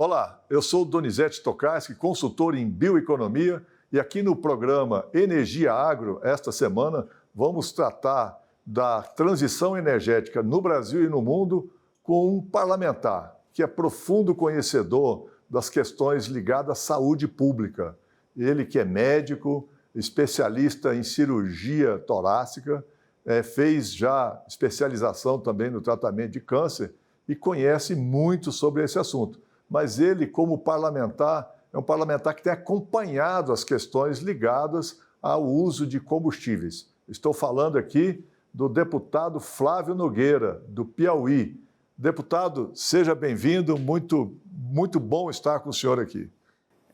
Olá, eu sou Donizete Tokarski, consultor em bioeconomia, e aqui no programa Energia Agro, esta semana, vamos tratar da transição energética no Brasil e no mundo com um parlamentar que é profundo conhecedor das questões ligadas à saúde pública. Ele que é médico, especialista em cirurgia torácica, fez já especialização também no tratamento de câncer e conhece muito sobre esse assunto. Mas ele, como parlamentar, é um parlamentar que tem acompanhado as questões ligadas ao uso de combustíveis. Estou falando aqui do deputado Flávio Nogueira, do Piauí. Deputado, seja bem-vindo, muito bom estar com o senhor aqui.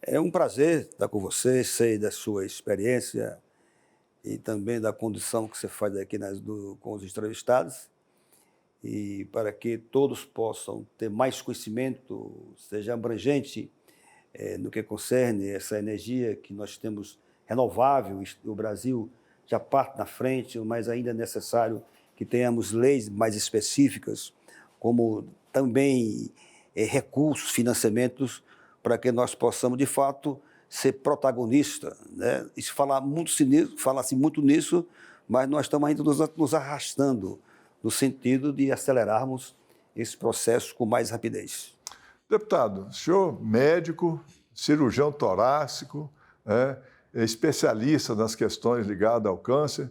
É um prazer estar com você, sei da sua experiência e também da condição que você faz aqui com os entrevistados. E para que todos possam ter mais conhecimento, seja abrangente no que concerne essa energia que nós temos renovável, o Brasil já parte na frente, mas ainda é necessário que tenhamos leis mais específicas, como também recursos, financiamentos, para que nós possamos, de fato, ser protagonista, né? E fala-se muito nisso, mas nós estamos ainda nos arrastando no sentido de acelerarmos esse processo com mais rapidez. Deputado, o senhor médico, cirurgião torácico, é especialista nas questões ligadas ao câncer,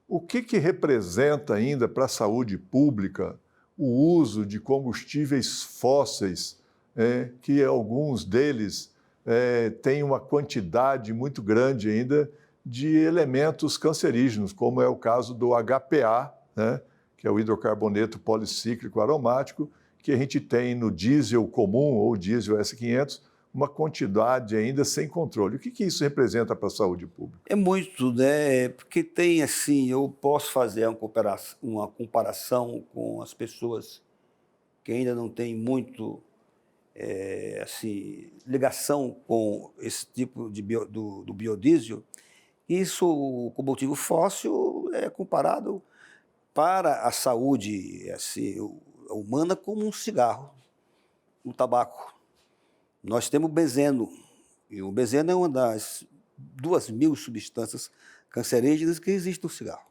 o que representa ainda para a saúde pública o uso de combustíveis fósseis, que alguns deles têm uma quantidade muito grande ainda de elementos cancerígenos, como é o caso do HPA, né? Que é o hidrocarboneto policíclico aromático, que a gente tem no diesel comum ou diesel S500, uma quantidade ainda sem controle. O que isso representa para a saúde pública? É muito, né? Porque tem assim, eu posso fazer uma comparação com as pessoas que ainda não têm muito ligação com esse tipo do biodiesel. Isso, o combustível fóssil é comparado para a saúde humana como um cigarro, um tabaco. Nós temos o benzeno, e o benzeno é uma das 2.000 substâncias cancerígenas que existem no cigarro.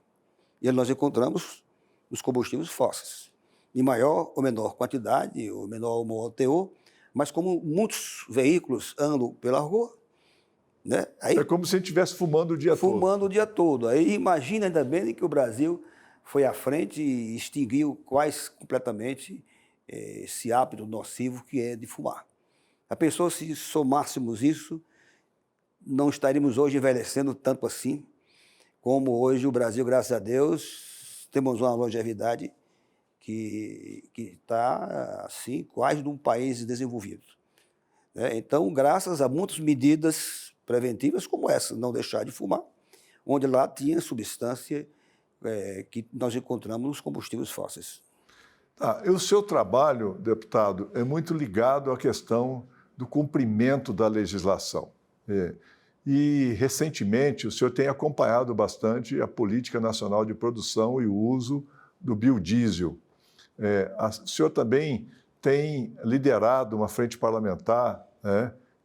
E nós encontramos nos combustíveis fósseis, em maior ou menor quantidade, ou menor ou maior teor, mas como muitos veículos andam pela rua, né? Aí, é como se a gente estivesse fumando o dia todo. Fumando o dia todo. Aí imagina ainda bem que o Brasil foi à frente e extinguiu quase completamente esse hábito nocivo que é de fumar. A pessoa, se somássemos isso, não estaríamos hoje envelhecendo tanto assim, como hoje o Brasil, graças a Deus, temos uma longevidade que está assim, quase de um país desenvolvido. Então, graças a muitas medidas preventivas como essa, não deixar de fumar, onde lá tinha substância que nós encontramos nos combustíveis fósseis. E o seu trabalho, deputado, é muito ligado à questão do cumprimento da legislação. E, recentemente, o senhor tem acompanhado bastante a Política Nacional de Produção e o uso do biodiesel. O senhor também tem liderado uma frente parlamentar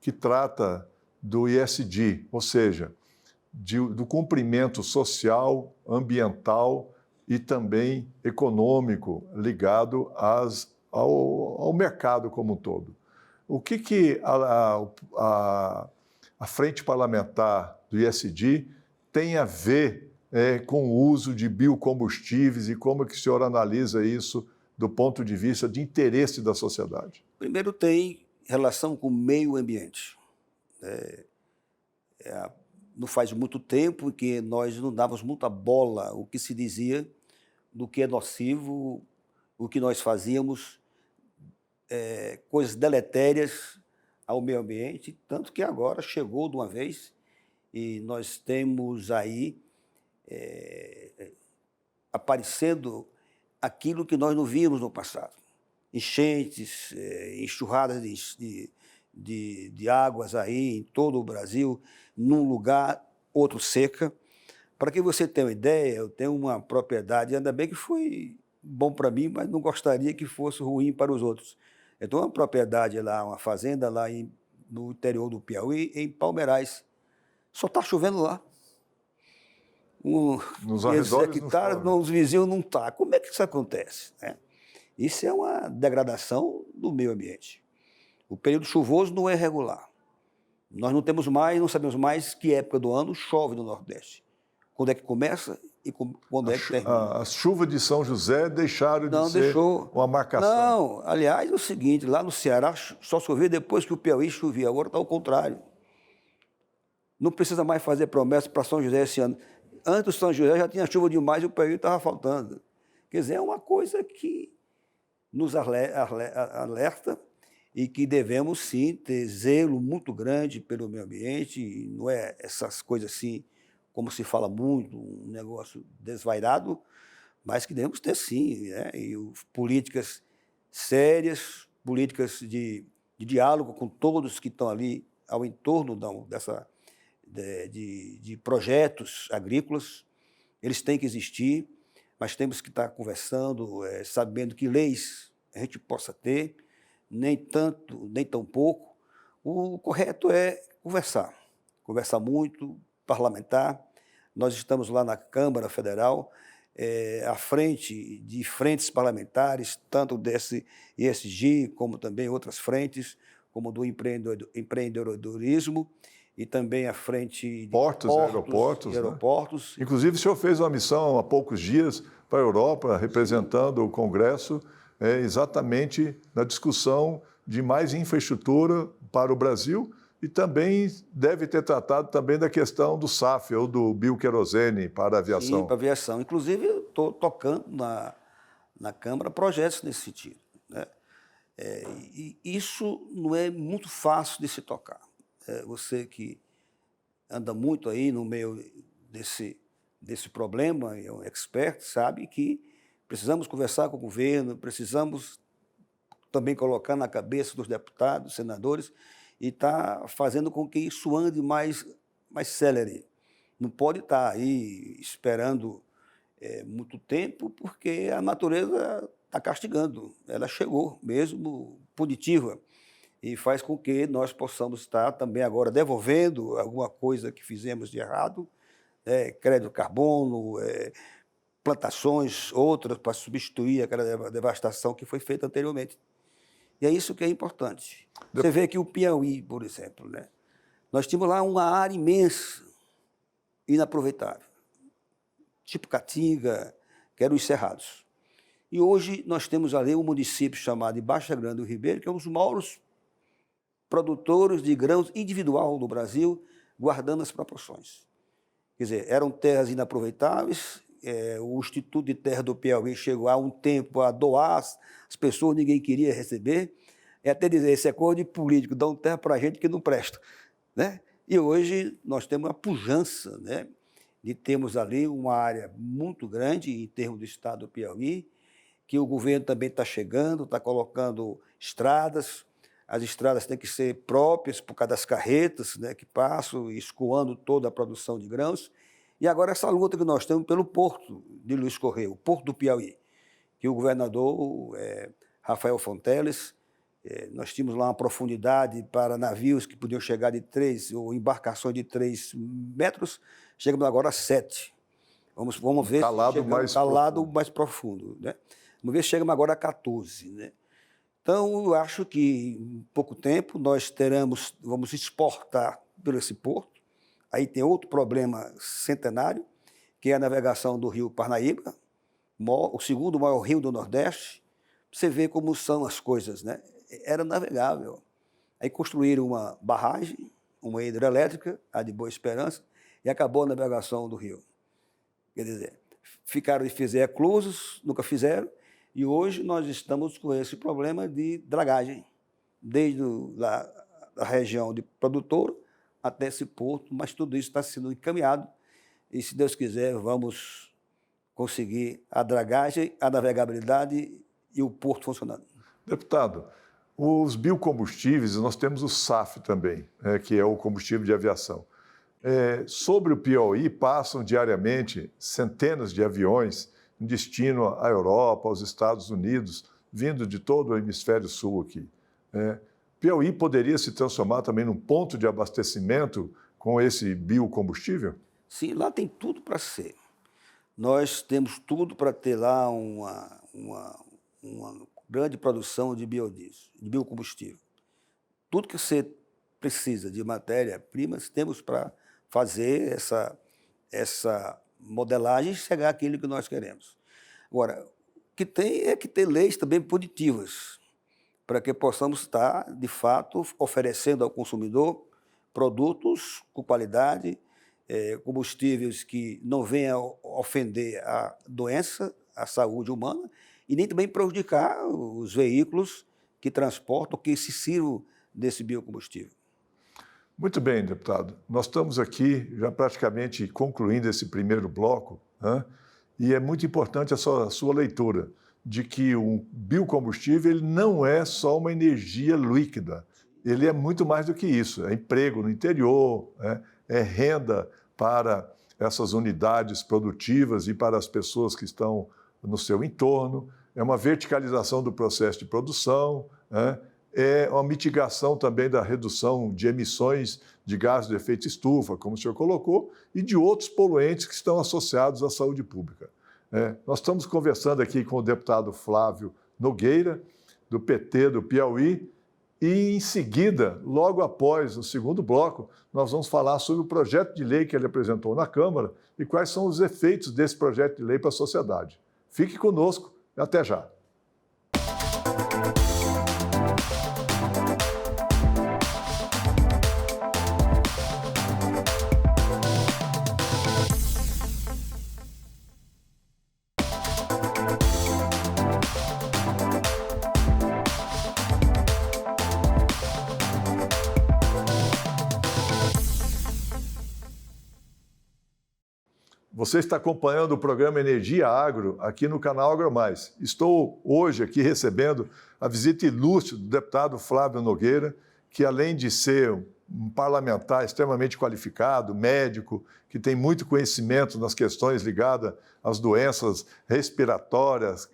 que trata do ESG, ou seja, do cumprimento social, ambiental e também econômico ligado ao mercado como um todo. O que a frente parlamentar do ESG tem a ver com o uso de biocombustíveis e como que o senhor analisa isso do ponto de vista de interesse da sociedade? Primeiro, tem relação com o meio ambiente. Não faz muito tempo que nós não dávamos muita bola o que se dizia do que é nocivo, o que nós fazíamos, coisas deletérias ao meio ambiente, tanto que agora chegou de uma vez e nós temos aí aparecendo aquilo que nós não víamos no passado. Enchentes, enxurradas de águas aí em todo o Brasil, num lugar, outro seca. Para que você tenha uma ideia, eu tenho uma propriedade, ainda bem que foi bom para mim, mas não gostaria que fosse ruim para os outros. Eu tenho uma propriedade lá, uma fazenda lá no interior do Piauí, em Palmeirais. Só está chovendo lá. Nos 500 arredores não hectares, chove. nos vizinhos não está. Como é que isso acontece, né? Isso é uma degradação do meio ambiente. O período chuvoso não é regular. Nós não temos mais, não sabemos mais que época do ano chove no Nordeste. Quando é que começa e quando é que termina. As chuvas de São José deixaram Não, de ser deixou. uma marcação. Não, aliás, é o seguinte, lá no Ceará só chovia depois que o Piauí chovia, agora está ao contrário. Não precisa mais fazer promessa para São José esse ano. Antes do São José já tinha chuva demais e o Piauí estava faltando. Quer dizer, é uma coisa que nos alerta e que devemos, sim, ter zelo muito grande pelo meio ambiente, e não é essas coisas assim, como se fala muito, um negócio desvairado, mas que devemos ter, sim, né? Políticas sérias, políticas de diálogo com todos que estão ali ao entorno de projetos agrícolas. Eles têm que existir, mas temos que estar conversando, sabendo que leis a gente possa ter, nem tanto, nem tão pouco. O correto é conversar muito, parlamentar. Nós estamos lá na Câmara Federal, à frente de frentes parlamentares, tanto desse ESG, como também outras frentes, como do empreendedorismo, e também à frente de Portos, aeroportos. Né? Inclusive, o senhor fez uma missão há poucos dias para a Europa, representando o Congresso, exatamente na discussão de mais infraestrutura para o Brasil, e também deve ter tratado também da questão do SAF, ou do bioquerosene para a aviação. Sim, para a aviação. Inclusive, eu estou tocando na Câmara projetos nesse sentido, né? E isso não é muito fácil de se tocar. Você que anda muito aí no meio desse problema, é um expert, sabe que precisamos conversar com o governo, precisamos também colocar na cabeça dos deputados, senadores, e estar fazendo com que isso ande mais célere. Não pode estar aí esperando muito tempo, porque a natureza está castigando. Ela chegou mesmo punitiva e faz com que nós possamos estar também agora devolvendo alguma coisa que fizemos de errado, crédito carbono, plantações, outras para substituir aquela devastação que foi feita anteriormente. E é isso que é importante. Você vê que o Piauí, por exemplo, né? Nós tínhamos lá uma área imensa, inaproveitável, tipo Caatinga, que eram os cerrados. E hoje nós temos ali um município chamado de Baixa Grande do Ribeiro, que é um dos maiores produtores de grãos individual do Brasil, guardando as proporções. Quer dizer, eram terras inaproveitáveis, o Instituto de Terra do Piauí chegou há um tempo a doar as pessoas, ninguém queria receber, até dizer, esse é coisa de político, dão terra para a gente que não presta, né? E hoje nós temos uma pujança, né, de termos ali uma área muito grande em termos do estado do Piauí, que o governo também está chegando, está colocando estradas. As estradas têm que ser próprias por causa das carretas, né, que passam, escoando toda a produção de grãos. E agora essa luta que nós temos pelo porto de Luiz Correia, o porto do Piauí, que o governador Rafael Fonteles, nós tínhamos lá uma profundidade para navios que podiam chegar de 3, ou embarcações de 3 metros, chegamos agora a 7. Vamos ver calado mais profundo, né? Vamos ver se chegamos agora a 14, né? Então, eu acho que em pouco tempo nós vamos exportar por esse porto. Aí tem outro problema centenário, que é a navegação do rio Parnaíba, o segundo maior rio do Nordeste. Você vê como são as coisas, né? Era navegável. Aí construíram uma barragem, uma hidrelétrica, a de Boa Esperança, e acabou a navegação do rio. Quer dizer, ficaram de fazer eclusos, nunca fizeram, e hoje nós estamos com esse problema de dragagem, desde a região de produtor até esse porto, mas tudo isso está sendo encaminhado, e se Deus quiser, vamos conseguir a dragagem, a navegabilidade e o porto funcionando. Deputado, os biocombustíveis, nós temos o SAF também, que é o combustível de aviação. Sobre o Piauí passam diariamente centenas de aviões em destino à Europa, aos Estados Unidos, vindo de todo o hemisfério sul aqui. Piauí poderia se transformar também num ponto de abastecimento com esse biocombustível? Sim, lá tem tudo para ser. Nós temos tudo para ter lá uma grande produção de biodiesel, de biocombustível. Tudo que você precisa de matéria-primas, temos para fazer essa modelagem e chegar àquilo que nós queremos. Agora, o que tem é que ter leis também punitivas, para que possamos estar, de fato, oferecendo ao consumidor produtos com qualidade, combustíveis que não venham ofender a doença, a saúde humana, e nem também prejudicar os veículos que transportam, que se sirvam desse biocombustível. Muito bem, deputado. Nós estamos aqui já praticamente concluindo esse primeiro bloco, né? E é muito importante a sua leitura de que o biocombustível ele não é só uma energia líquida, ele é muito mais do que isso, é emprego no interior, é renda para essas unidades produtivas e para as pessoas que estão no seu entorno, é uma verticalização do processo de produção, é uma mitigação também da redução de emissões de gases de efeito estufa, como o senhor colocou, e de outros poluentes que estão associados à saúde pública. Nós estamos conversando aqui com o deputado Flávio Nogueira, do PT do Piauí, e em seguida, logo após o segundo bloco, nós vamos falar sobre o projeto de lei que ele apresentou na Câmara e quais são os efeitos desse projeto de lei para a sociedade. Fique conosco e até já. Você está acompanhando o programa Energia Agro aqui no canal AgroMais. Estou hoje aqui recebendo a visita ilustre do deputado Flávio Nogueira, que além de ser um parlamentar extremamente qualificado, médico, que tem muito conhecimento nas questões ligadas às doenças respiratórias,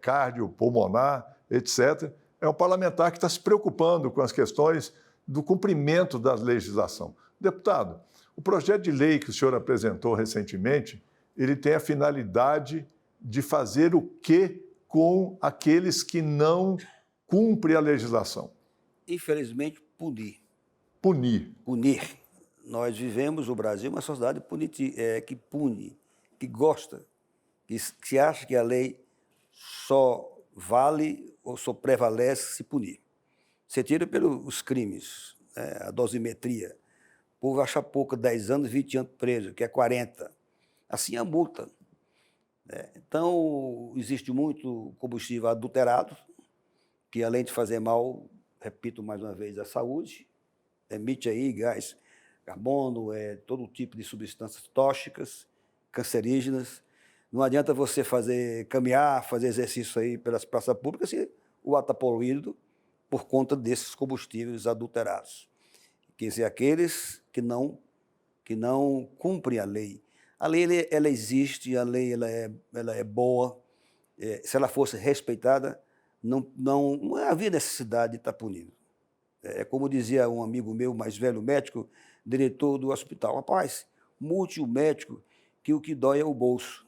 cardiopulmonar, etc., é um parlamentar que está se preocupando com as questões do cumprimento da legislação. Deputado, o projeto de lei que o senhor apresentou recentemente, ele tem a finalidade de fazer o quê com aqueles que não cumprem a legislação? Infelizmente, punir. Punir. Punir. Nós vivemos, o Brasil, uma sociedade que pune, que gosta, que acha que a lei só vale ou só prevalece se punir. Você tira pelos crimes, a dosimetria. O povo acha pouco, 10 anos, 20 anos preso, que é 40. Assim é a multa. Então, existe muito combustível adulterado, que além de fazer mal, repito mais uma vez, à saúde, emite aí gás carbono, todo tipo de substâncias tóxicas, cancerígenas. Não adianta você caminhar, fazer exercício aí pelas praças públicas se o ar está poluído por conta desses combustíveis adulterados. Quer dizer, aqueles que não cumprem a lei. A lei ela existe, a lei ela é boa. Se ela fosse respeitada, não havia necessidade de estar punido. Como dizia um amigo meu, mais velho, médico, diretor do hospital: rapaz, multe o médico que o que dói é o bolso.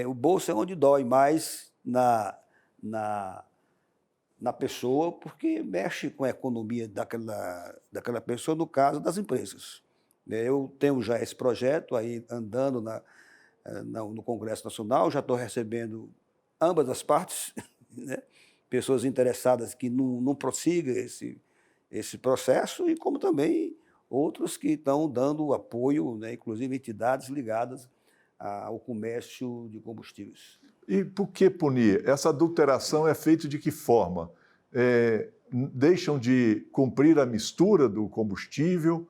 O bolso é onde dói mais na pessoa, porque mexe com a economia daquela pessoa, no caso das empresas. Eu tenho já esse projeto aí andando no Congresso Nacional, já estou recebendo ambas as partes, pessoas interessadas que não prossigam esse processo, e como também outros que estão dando apoio, inclusive entidades ligadas ao comércio de combustíveis. E por que punir? Essa adulteração é feita de que forma? Deixam de cumprir a mistura do combustível,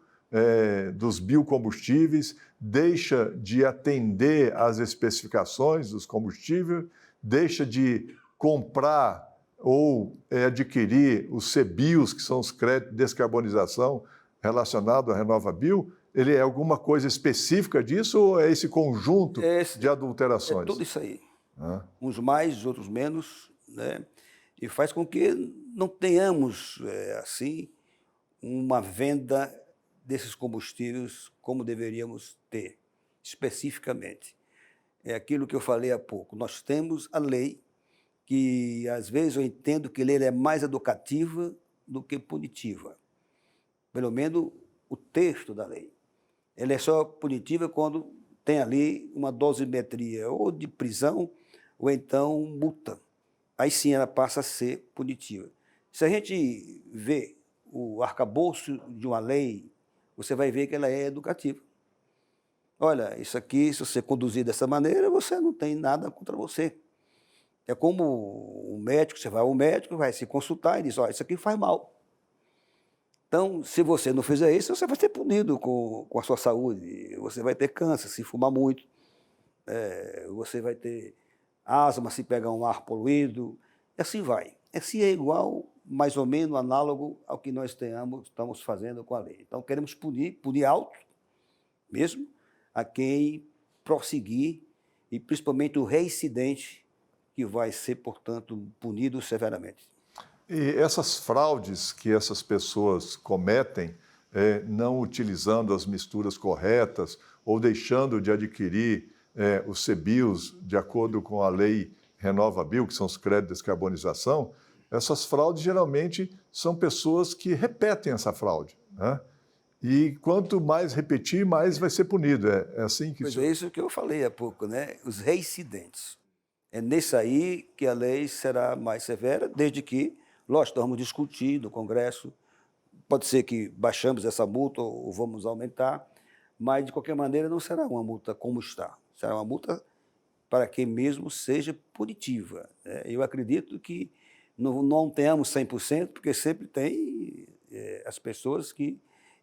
dos biocombustíveis, deixa de atender às especificações dos combustíveis, deixa de comprar ou adquirir os CBIOS, que são os créditos de descarbonização relacionados à RenovaBio. Ele é alguma coisa específica disso ou é esse conjunto de adulterações? É tudo isso aí. Uns mais, outros menos, e faz com que não tenhamos, assim, uma venda desses combustíveis como deveríamos ter, especificamente. É aquilo que eu falei há pouco. Nós temos a lei, que às vezes eu entendo que a lei é mais educativa do que punitiva. Pelo menos o texto da lei. Ela é só punitiva quando tem ali uma dosimetria ou de prisão ou então multa. Aí sim ela passa a ser punitiva. Se a gente vê o arcabouço de uma lei, você vai ver que ela é educativa. Olha, isso aqui, se você conduzir dessa maneira, você não tem nada contra você. É como o médico, você vai ao médico, vai se consultar e diz, olha, isso aqui faz mal. Então, se você não fizer isso, você vai ser punido com a sua saúde. Você vai ter câncer se fumar muito. Você vai ter asma se pegar um ar poluído. E assim vai. Assim é igual, mais ou menos, análogo ao que nós estamos fazendo com a lei. Então, queremos punir alto mesmo, a quem prosseguir, e principalmente o reincidente, que vai ser, portanto, punido severamente. E essas fraudes que essas pessoas cometem, não utilizando as misturas corretas ou deixando de adquirir os CBIOS de acordo com a lei RenovaBio, que são os créditos de descarbonização, essas fraudes geralmente são pessoas que repetem essa fraude, né? E quanto mais repetir, mais vai ser punido. É assim que... Pois é isso que eu falei há pouco, né? Os reincidentes. É nesse aí que a lei será mais severa, desde que, lógico, vamos discutir no Congresso, pode ser que baixamos essa multa ou vamos aumentar, mas, de qualquer maneira, não será uma multa como está. Será uma multa para que mesmo seja punitiva, né? Eu acredito que não tenhamos 100%, porque sempre tem as pessoas que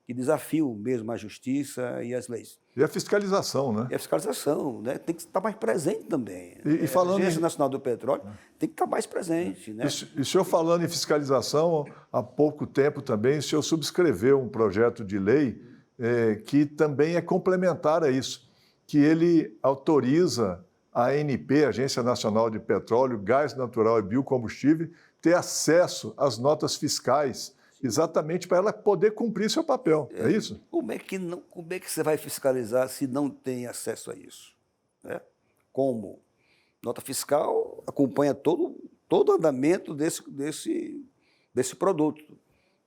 desafiam mesmo a justiça e as leis. E a fiscalização, né? E a fiscalização, né? Tem que estar mais presente também. E falando a Agência Nacional do Petróleo tem que estar mais presente, né? E o senhor falando em fiscalização, há pouco tempo também, o senhor subscreveu um projeto de lei que também é complementar a isso, que ele autoriza a ANP, Agência Nacional de Petróleo, Gás Natural e Biocombustível, ter acesso às notas fiscais, exatamente para ela poder cumprir seu papel, é isso? Como é que você vai fiscalizar se não tem acesso a isso, né? Como? Nota fiscal acompanha todo o andamento desse produto.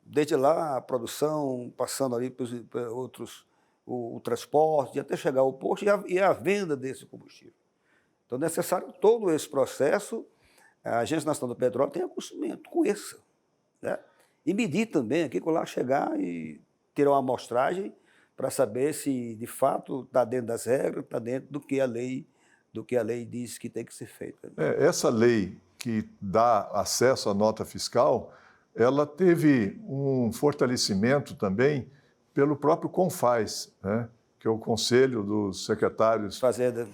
Desde lá, a produção, passando ali para outros, o transporte, até chegar ao posto e a venda desse combustível. Então, é necessário todo esse processo, a Agência Nacional do Petróleo tem conhecimento, conheça, né? E medir também, aqui com lá chegar e tirar uma amostragem para saber se, de fato, está dentro das regras, está dentro do que a lei diz que tem que ser feito. Essa lei que dá acesso à nota fiscal, ela teve um fortalecimento também pelo próprio CONFAZ, né? Que é o Conselho dos Secretários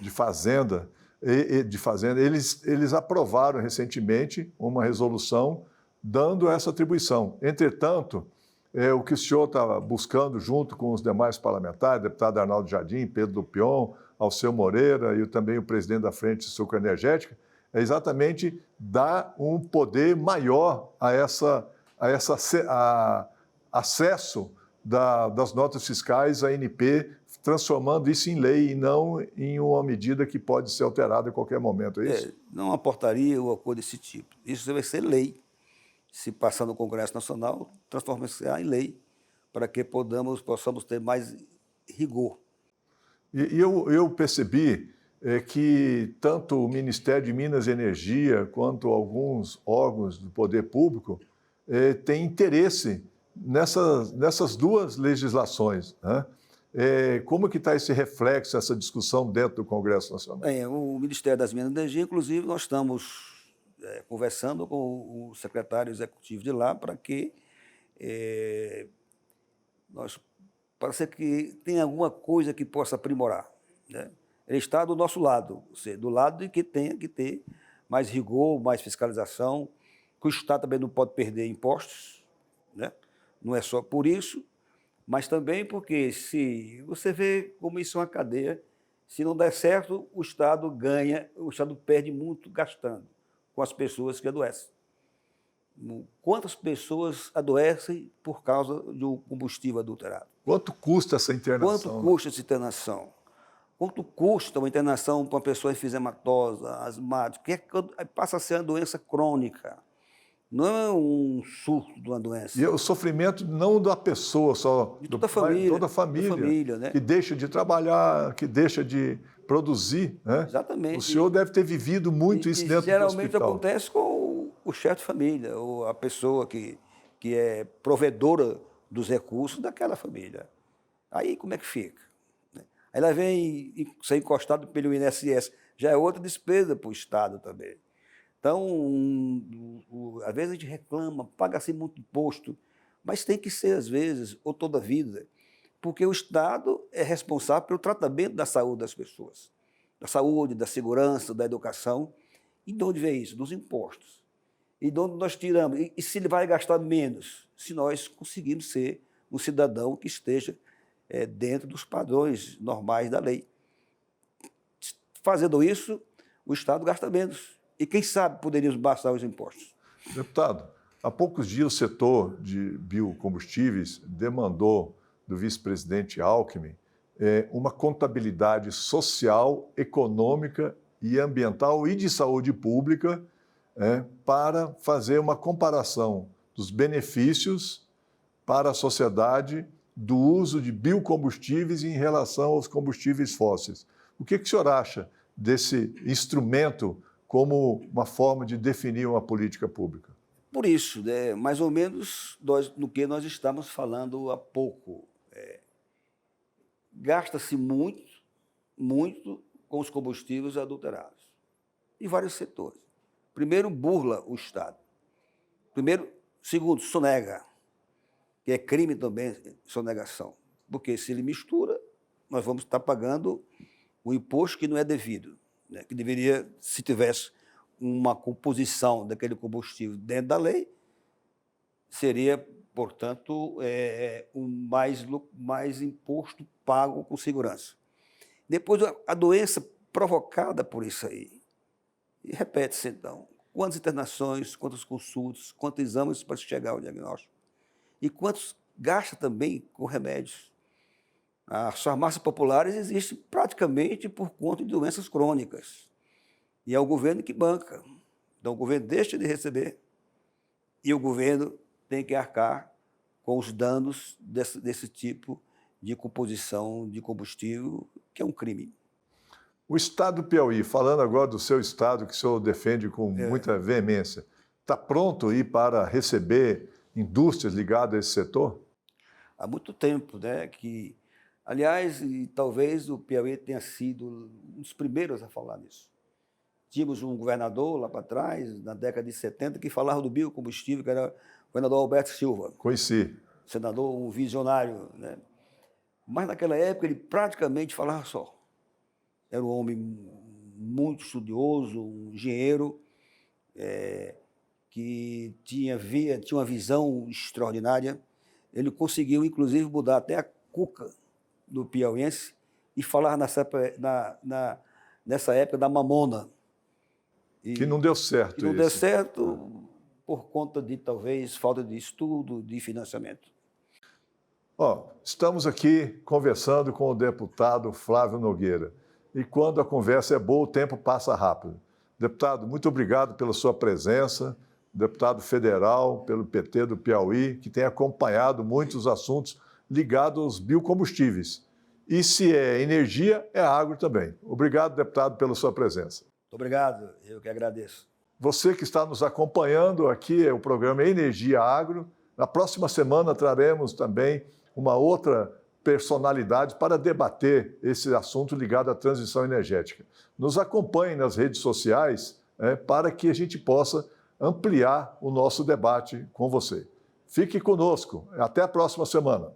de Fazenda. Eles aprovaram recentemente uma resolução dando essa atribuição. Entretanto, o que o senhor está buscando, junto com os demais parlamentares, deputado Arnaldo Jardim, Pedro Dupion, Alceu Moreira e também o presidente da Frente de Sucro Energética, é exatamente dar um poder maior a acesso das notas fiscais à ANP, transformando isso em lei e não em uma medida que pode ser alterada a qualquer momento, é isso? Não uma portaria ou uma coisa desse tipo. Isso vai ser lei. Se passar no Congresso Nacional, transforma-se em lei, para que possamos ter mais rigor. E eu percebi que tanto o Ministério de Minas e Energia quanto alguns órgãos do poder público têm interesse nessas duas legislações, né? Como que está esse reflexo, essa discussão dentro do Congresso Nacional? O Ministério das Minas e Energia, inclusive, nós estamos conversando com o secretário executivo de lá para que parece que tem alguma coisa que possa aprimorar, né? Ele está do nosso lado, ou seja, do lado de que tenha que ter mais rigor, mais fiscalização, que o Estado também não pode perder impostos, né? Não é só por isso, mas também porque, se você vê como isso é uma cadeia, se não der certo, o Estado ganha, o Estado perde muito gastando com as pessoas que adoecem. Quantas pessoas adoecem por causa do combustível adulterado? Quanto custa essa internação? Quanto custa essa internação? Quanto custa uma internação para uma pessoa enfisematosa, asmática, que passa a ser uma doença crônica? Não é um surto de uma doença. E o sofrimento não da pessoa só, de toda a família. Toda a família, né? Que deixa de trabalhar, que deixa de produzir. Né? Exatamente. O senhor deve ter vivido muito isso dentro do hospital. Geralmente acontece com o chefe de família, ou a pessoa que é provedora dos recursos daquela família. Aí como é que fica? Aí ela vem ser encostado pelo INSS, já é outra despesa para o Estado também. Então, às vezes a gente reclama, paga-se muito imposto, mas tem que ser às vezes, ou toda a vida, porque o Estado é responsável pelo tratamento da saúde das pessoas, da saúde, da segurança, da educação. E de onde vem isso? Dos impostos. E de onde nós tiramos? E se ele vai gastar menos? Se nós conseguirmos ser um cidadão que esteja dentro dos padrões normais da lei. Fazendo isso, o Estado gasta menos. E quem sabe poderíamos baixar os impostos. Deputado, há poucos dias o setor de biocombustíveis demandou do vice-presidente Alckmin uma contabilidade social, econômica e ambiental e de saúde pública para fazer uma comparação dos benefícios para a sociedade do uso de biocombustíveis em relação aos combustíveis fósseis. O que o senhor acha desse instrumento como uma forma de definir uma política pública? Por isso, mais ou menos no que nós estamos falando há pouco. Gasta-se muito com os combustíveis adulterados, em vários setores. Primeiro, burla o Estado. Segundo, sonega, que é crime também, sonegação. Porque se ele mistura, nós vamos estar pagando o imposto que não é devido, né? Que deveria, se tivesse uma composição daquele combustível dentro da lei, seria, portanto, mais imposto pago com segurança. Depois, a doença provocada por isso aí. E repete-se, então, quantas internações, quantas consultas, quantos exames para chegar ao diagnóstico. E quantos gasta também com remédios. As farmácias populares existem praticamente por conta de doenças crônicas. E é o governo que banca. Então, o governo deixa de receber e o governo tem que arcar com os danos desse tipo de composição de combustível, que é um crime. O Estado do Piauí, falando agora do seu Estado, que o senhor defende com muita veemência, está pronto aí para receber indústrias ligadas a esse setor? Há muito tempo, né? Aliás, talvez o Piauí tenha sido um dos primeiros a falar nisso. Tínhamos um governador lá para trás, na década de 70, que falava do biocombustível, que era o governador Alberto Silva. Conheci. Senador, um visionário, né? Mas naquela época ele praticamente falava só. Era um homem muito estudioso, um engenheiro, que tinha uma visão extraordinária. Ele conseguiu, inclusive, mudar até a cuca do piauiense e falar nessa época da mamona. Que não deu certo. Que não deu certo por conta de, talvez, falta de estudo, de financiamento. Estamos aqui conversando com o deputado Flávio Nogueira. E quando a conversa é boa, o tempo passa rápido. Deputado, muito obrigado pela sua presença. Deputado federal pelo PT do Piauí, que tem acompanhado muitos assuntos ligados aos biocombustíveis. E se é energia, é agro também. Obrigado, deputado, pela sua presença. Muito obrigado, eu que agradeço. Você que está nos acompanhando, aqui é o programa Energia Agro. Na próxima semana traremos também uma outra personalidade para debater esse assunto ligado à transição energética. Nos acompanhe nas redes sociais para que a gente possa ampliar o nosso debate com você. Fique conosco. Até a próxima semana.